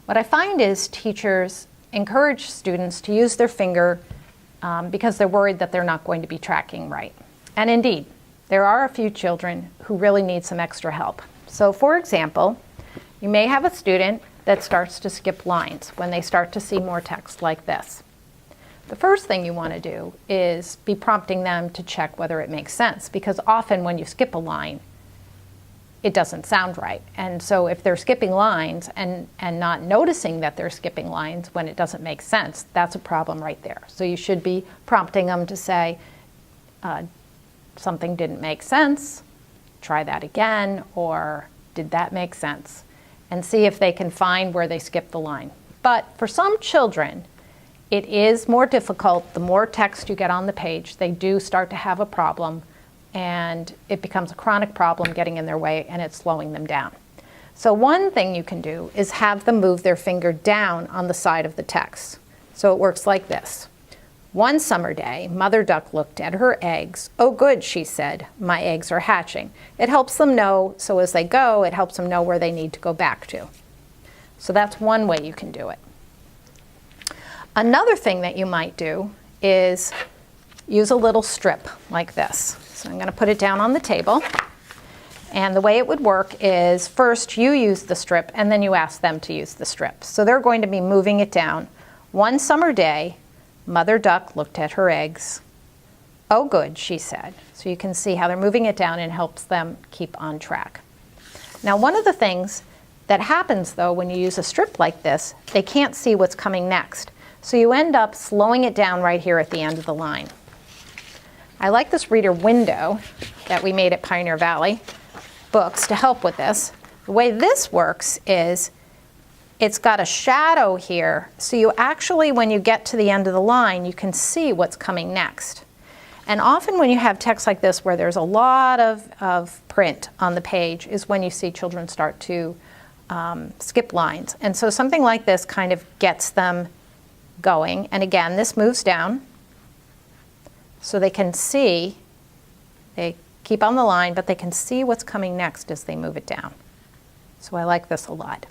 What I find is teachers encourage students to use their finger because they're worried that they're not going to be tracking right. And indeed, there are a few children who really need some extra help. So for example, you may have a student that starts to skip lines when they start to see more text like this. The first thing you want to do is be prompting them to check whether it makes sense, because often when you skip a line, it doesn't sound right. And so if they're skipping lines and not noticing that they're skipping lines when it doesn't make sense, that's a problem right there. So you should be prompting them to say, something didn't make sense, try that again, or did that make sense? And see if they can find where they skipped the line. But for some children, it is more difficult. The more text you get on the page, they do start to have a problem, and it becomes a chronic problem getting in their way, and it's slowing them down. So one thing you can do is have them move their finger down on the side of the text. So it works like this. One summer day, Mother Duck looked at her eggs. "Oh good," she said, "my eggs are hatching." It helps them know, so as they go, it helps them know where they need to go back to. So that's one way you can do it. Another thing that you might do is use a little strip like this. So I'm going to put it down on the table. And the way it would work is first you use the strip and then you ask them to use the strip. So they're going to be moving it down. One summer day, Mother Duck looked at her eggs. "Oh good," she said. So you can see how they're moving it down and helps them keep on track. Now one of the things that happens though when you use a strip like this, they can't see what's coming next. So you end up slowing it down right here at the end of the line. I like this reader window that we made at Pioneer Valley Books to help with this. The way this works is it's got a shadow here, so you actually, when you get to the end of the line, you can see what's coming next. And often when you have text like this where there's a lot of print on the page is when you see children start to skip lines. And so something like this kind of gets them going. And again, this moves down so they can see, they keep on the line, but they can see what's coming next as they move it down. So I like this a lot.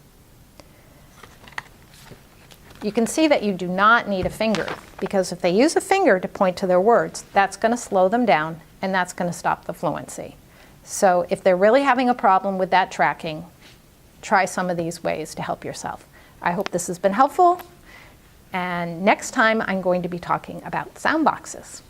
You can see that you do not need a finger, because if they use a finger to point to their words, that's going to slow them down and that's going to stop the fluency. So if they're really having a problem with that tracking, try some of these ways to help yourself. I hope this has been helpful. And next time I'm going to be talking about sound boxes.